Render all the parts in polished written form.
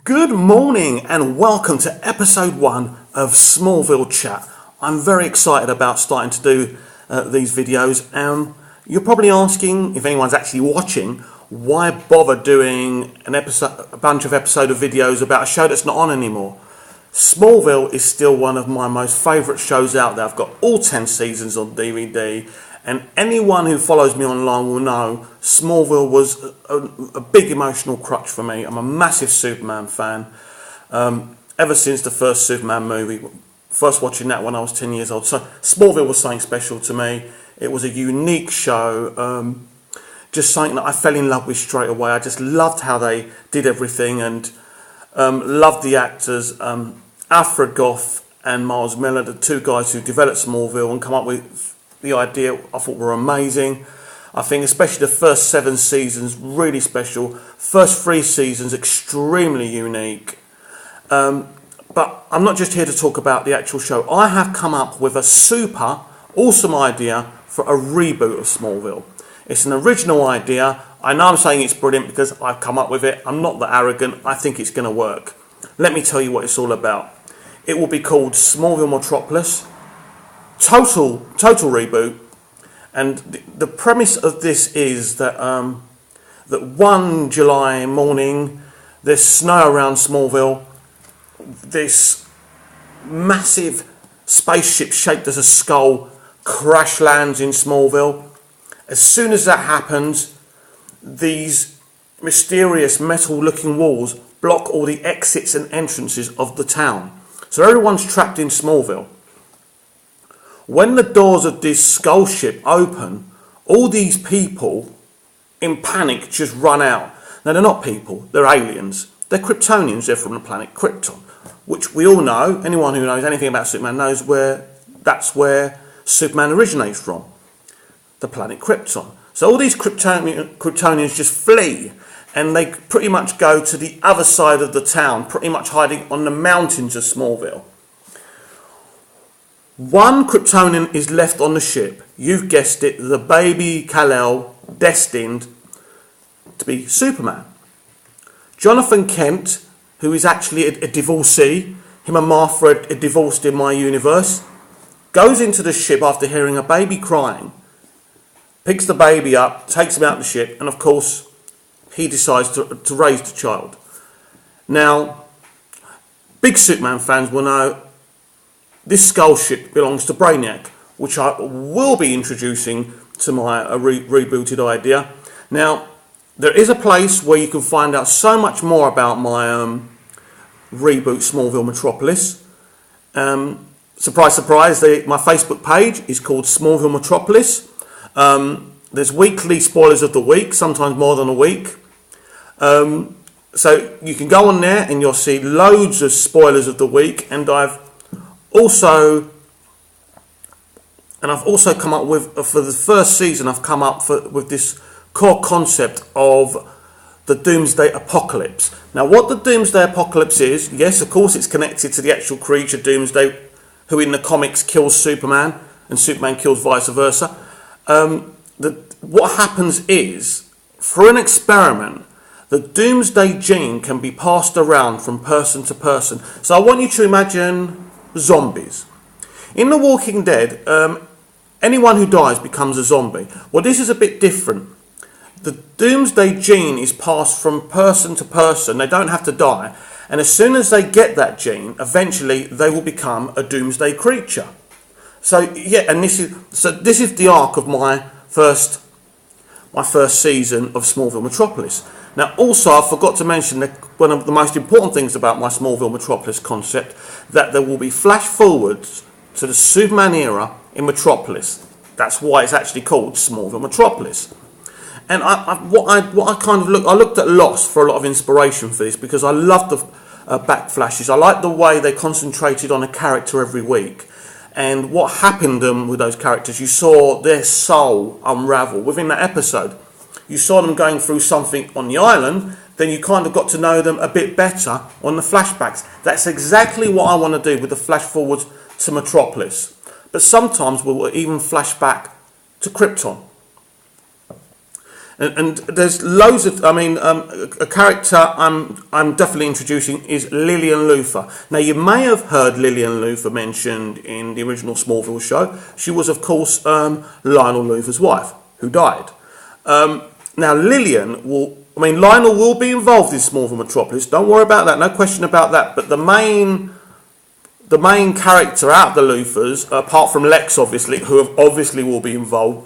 Good morning and welcome to episode 1 of Smallville Chat. I'm very excited about starting to do these videos. You're probably asking, if anyone's actually watching, why bother doing a bunch of videos about a show that's not on anymore? Smallville is still one of my most favourite shows out there. I've got all 10 seasons on DVD, and anyone who follows me online will know Smallville was a big emotional crutch for me. I'm a massive Superman fan. Ever since the first Superman movie, first watching that when I was 10 years old. So Smallville was something special to me. It was a unique show, just something that I fell in love with straight away. I just loved how they did everything and loved the actors. Alfred Goff and Miles Miller, the two guys who developed Smallville and come up with the idea, I thought were amazing. I think especially the first 7 seasons, really special. First 3 seasons, extremely unique. But I'm not just here to talk about the actual show. I have come up with a super awesome idea for a reboot of Smallville. It's an original idea. I know I'm saying it's brilliant because I've come up with it. I'm not that arrogant. I think it's going to work. Let me tell you what it's all about. It will be called Smallville-Metropolis. Total reboot. And the premise of this is that that one July morning, there's snow around Smallville. This massive spaceship shaped as a skull crash lands in Smallville. As soon as that happens, these mysterious metal-looking walls block all the exits and entrances of the town. So everyone's trapped in Smallville. When the doors of this skull ship open, all these people in panic just run out. Now they're not people, they're aliens. They're Kryptonians, they're from the planet Krypton, which we all know, anyone who knows anything about Superman knows that's where Superman originates from, the planet Krypton. So all these Kryptonians just flee, and they pretty much go to the other side of the town, pretty much hiding on the mountains of Smallville. One Kryptonian is left on the ship. You've guessed it, the baby Kal-El, destined to be Superman. Jonathan Kent, who is actually a divorcee, him and Martha are divorced in my universe, goes into the ship after hearing a baby crying, picks the baby up, takes him out of the ship, and of course he decides to raise the child. Now, big Superman fans will know this skull ship belongs to Brainiac, which I will be introducing to my rebooted idea. Now, there is a place where you can find out so much more about my reboot Smallville-Metropolis. Surprise, surprise, my Facebook page is called Smallville-Metropolis. There's weekly spoilers of the week, sometimes more than a week. So you can go on there and you'll see loads of spoilers of the week, and I've also come up with, for the first season, I've come up with this core concept of the Doomsday Apocalypse. Now, what the Doomsday Apocalypse is, yes, of course, it's connected to the actual creature Doomsday, who in the comics kills Superman, and Superman kills vice versa. What happens is, through an experiment, the Doomsday gene can be passed around from person to person. So I want you to imagine zombies. In The Walking Dead, anyone who dies becomes a zombie. Well, this is a bit different. The Doomsday gene is passed from person to person. They don't have to die. And as soon as they get that gene, eventually they will become a Doomsday creature. So yeah, and this is the arc of my first season of Smallville-Metropolis. Now, also, I forgot to mention that one of the most important things about my Smallville-Metropolis concept, that there will be flash forwards to the Superman era in Metropolis. That's why it's actually called Smallville-Metropolis. And I looked at Lost for a lot of inspiration for this, because I loved the back flashes. I liked the way they concentrated on a character every week. And what happened with those characters, you saw their soul unravel within that episode. You saw them going through something on the island, then you kind of got to know them a bit better on the flashbacks. That's exactly what I want to do with the flash forwards to Metropolis. But sometimes we'll even flash back to Krypton. And there's loads of, a character I'm definitely introducing is Lillian Luthor. Now, you may have heard Lillian Luthor mentioned in the original Smallville show. She was, of course, Lionel Luthor's wife, who died. Now, Lionel will be involved in Smallville-Metropolis. Don't worry about that, no question about that. But the main character out of the Luthors, apart from Lex, obviously, who obviously will be involved,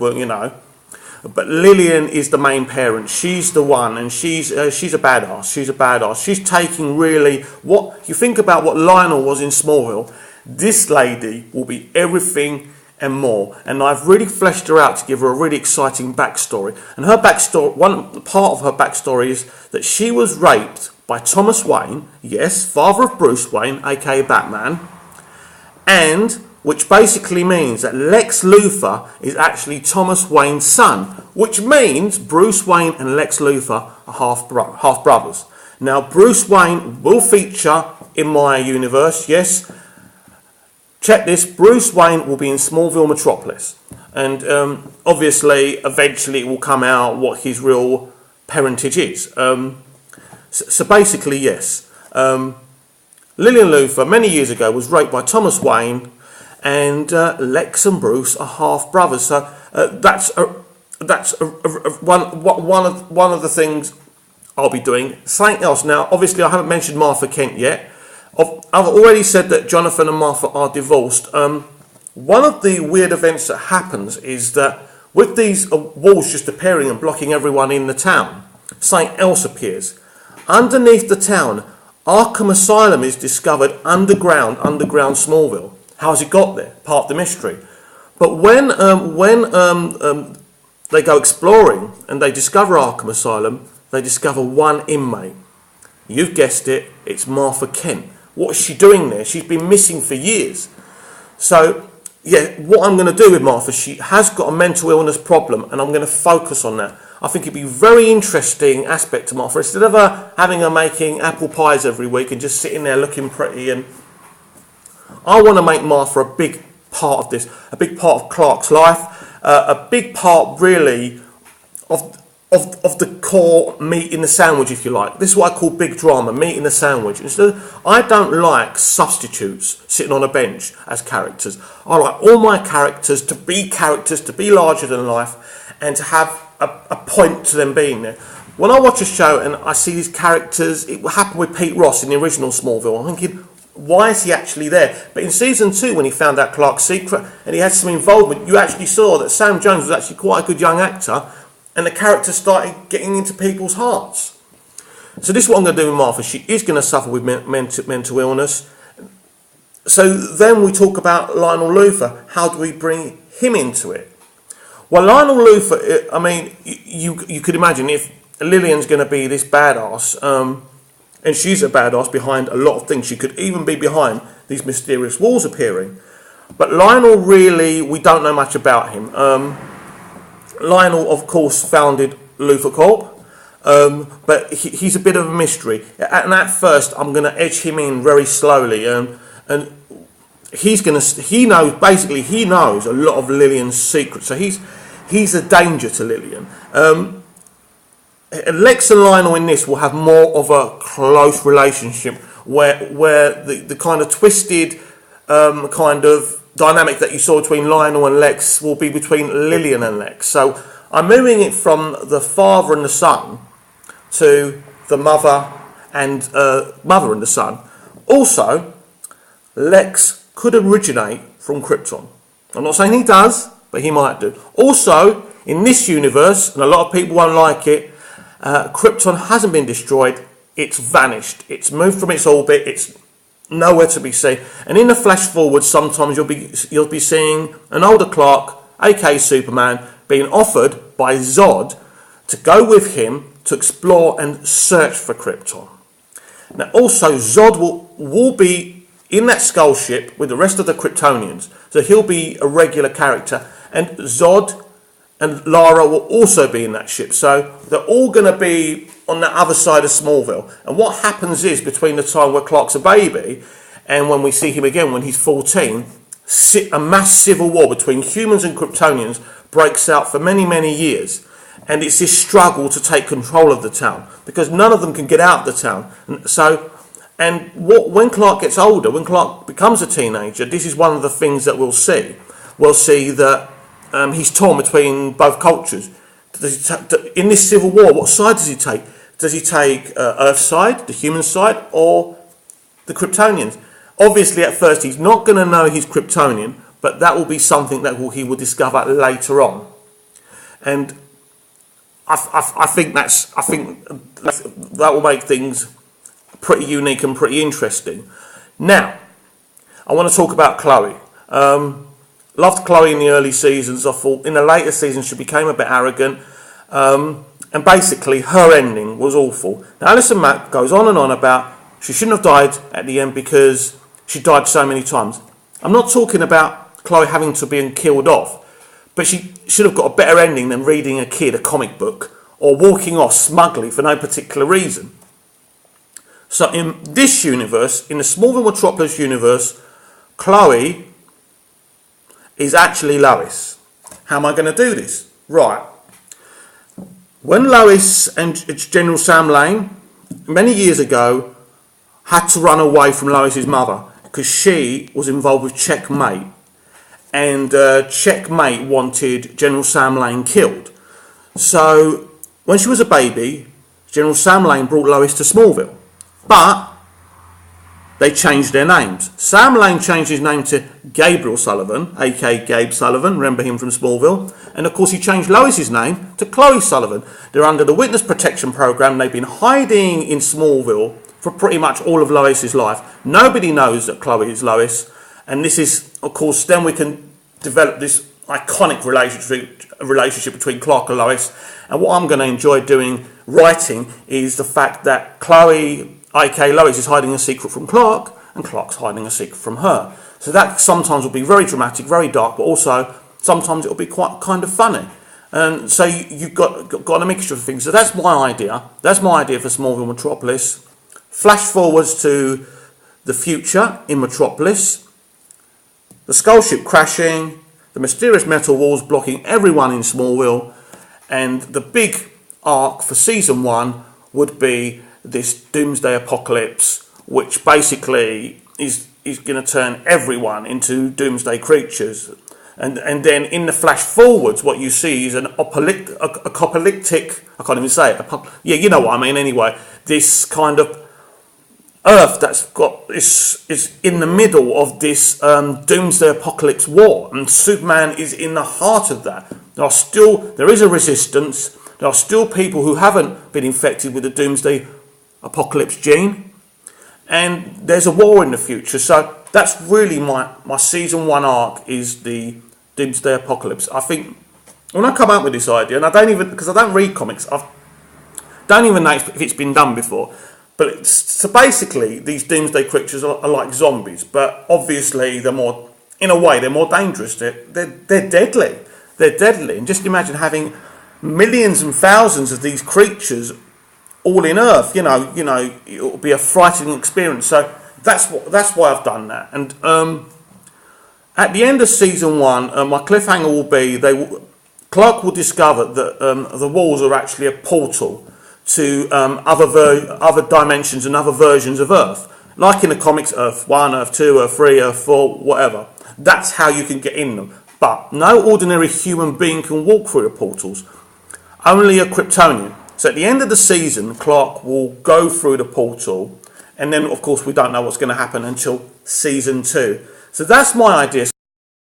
but Lillian is the main parent. She's the one, and she's a badass. She's a badass. She's taking really what you think about what Lionel was in Smallville. This lady will be everything and more. And I've really fleshed her out to give her a really exciting backstory. And her backstory, one part of her backstory is that she was raped by Thomas Wayne, yes, father of Bruce Wayne, aka Batman, and which basically means that Lex Luthor is actually Thomas Wayne's son, which means Bruce Wayne and Lex Luthor are half brothers. Now, Bruce Wayne will feature in my universe, yes. Check this, Bruce Wayne will be in Smallville-Metropolis. And obviously, eventually it will come out what his real parentage is. So basically, yes. Lillian Luthor, many years ago, was raped by Thomas Wayne, and Lex and Bruce are half brothers. So that's one of the things I'll be doing. Something else. Now, obviously, I haven't mentioned Martha Kent yet. I've already said that Jonathan and Martha are divorced. One of the weird events that happens is that with these walls just appearing and blocking everyone in the town, something else appears. Underneath the town, Arkham Asylum is discovered underground Smallville. How has it got there? Part of the mystery. But when they go exploring and they discover Arkham Asylum, they discover one inmate. You've guessed it, it's Martha Kent. What is she doing there? She's been missing for years. So, yeah, what I'm going to do with Martha, she has got a mental illness problem, and I'm going to focus on that. I think it'd be a very interesting aspect to Martha. Instead of having her making apple pies every week and just sitting there looking pretty, and I want to make Martha a big part of this, a big part of Clark's life, a big part really of the core meat in the sandwich, if you like. This is what I call big drama, meat in the sandwich. Instead, I don't like substitutes sitting on a bench as characters. I like all my characters to be larger than life, and to have a point to them being there. When I watch a show and I see these characters, it happened with Pete Ross in the original Smallville. I'm thinking, why is he actually there? But in season 2, when he found out Clark's secret and he had some involvement, you actually saw that Sam Jones was actually quite a good young actor, and the character started getting into people's hearts. So this is what I'm going to do with Martha. She is going to suffer with mental illness. So then we talk about Lionel Luthor. How do we bring him into it? Well, Lionel Luthor, I mean, you could imagine if Lillian's going to be this badass, and she's a badass behind a lot of things. She could even be behind these mysterious walls appearing. But Lionel, really, we don't know much about him. Lionel, of course, founded Luthor Corp, but he's a bit of a mystery. And at first, I'm going to edge him in very slowly, and he knows a lot of Lillian's secrets. So he's a danger to Lillian. Lex and Lionel in this will have more of a close relationship, where the kind of twisted kind of dynamic that you saw between Lionel and Lex will be between Lillian and Lex. So I'm moving it from the father and the son to the mother and the son. Also, Lex could originate from Krypton. I'm not saying he does, but he might do. Also, in this universe, and a lot of people won't like it, Krypton hasn't been destroyed. It's vanished. It's moved from its orbit. It's nowhere to be seen. And in the flash forward, sometimes you'll be seeing an older Clark, aka Superman, being offered by Zod to go with him to explore and search for Krypton. Now, also, Zod will be in that skull ship with the rest of the Kryptonians, so he'll be a regular character. And Zod and Lara will also be in that ship, so they're all going to be on the other side of Smallville. And what happens is, between the time where Clark's a baby and when we see him again when he's 14, a mass civil war between humans and Kryptonians breaks out for many, many years. and it's this struggle to take control of the town because none of them can get out of the town. When Clark gets older, when Clark becomes a teenager, this is one of the things that we'll see. We'll see that he's torn between both cultures. In this civil war, what side does he take? Does he take Earth's side, the human side, or the Kryptonians? Obviously, at first, he's not going to know he's Kryptonian, but that will be something that he will discover later on. And I think that will make things pretty unique and pretty interesting. Now, I want to talk about Chloe. Loved Chloe in the early seasons. I thought in the later seasons she became a bit arrogant. And basically her ending was awful. Now Alison Mack goes on and on about she shouldn't have died at the end because she died so many times. I'm not talking about Chloe having to be killed off, but she should have got a better ending than reading a kid a comic book or walking off smugly for no particular reason. So in this universe, in the Smallville-Metropolis universe, Chloe is actually Lois. How am I going to do this? Right. When Lois and General Sam Lane, many years ago, had to run away from Lois's mother because she was involved with Checkmate. And Checkmate wanted General Sam Lane killed. So when she was a baby, General Sam Lane brought Lois to Smallville. But they changed their names. Sam Lane changed his name to Gabriel Sullivan, aka Gabe Sullivan, remember him from Smallville. And of course he changed Lois's name to Chloe Sullivan. They're under the Witness Protection Program. They've been hiding in Smallville for pretty much all of Lois's life. Nobody knows that Chloe is Lois. And this is, of course, then we can develop this iconic relationship between Clark and Lois. And what I'm going to enjoy doing, writing, is the fact that Chloe, aka Lois, is hiding a secret from Clark, and Clark's hiding a secret from her. So that sometimes will be very dramatic, very dark, but also sometimes it will be quite kind of funny. And so you've got a mixture of things. So that's my idea. That's my idea for Smallville-Metropolis. Flash forwards to the future in Metropolis. The skull ship crashing, the mysterious metal walls blocking everyone in Smallville, and the big arc for season 1 would be this doomsday apocalypse, which basically is going to turn everyone into doomsday creatures. And then in the flash forwards, what you see is an apocalyptic, I can't even say it, yeah, you know what I mean anyway, this kind of Earth that's got is in the middle of this doomsday apocalypse war, and Superman is in the heart of that. There is a resistance. There are still people who haven't been infected with the doomsday apocalypse gene, and there's a war in the future. So that's really my season 1 arc, is the doomsday apocalypse. I think when I come out with this idea, and I don't even, because I don't read comics, I don't even know if it's been done before. But so basically, these doomsday creatures are like zombies, but obviously they're more dangerous. They're deadly. They're deadly. And just imagine having millions and thousands of these creatures all in Earth. You know, it'll be a frightening experience. So that's why I've done that. And at the end of season 1, my cliffhanger will be Clark will discover that the walls are actually a portal to other dimensions and other versions of Earth, like in the comics, Earth 1, Earth 2, Earth 3, Earth 4, whatever. That's how you can get in them. But no ordinary human being can walk through the portals. Only a Kryptonian. So at the end of the season, Clark will go through the portal, and then of course we don't know what's going to happen until season 2. So that's my idea.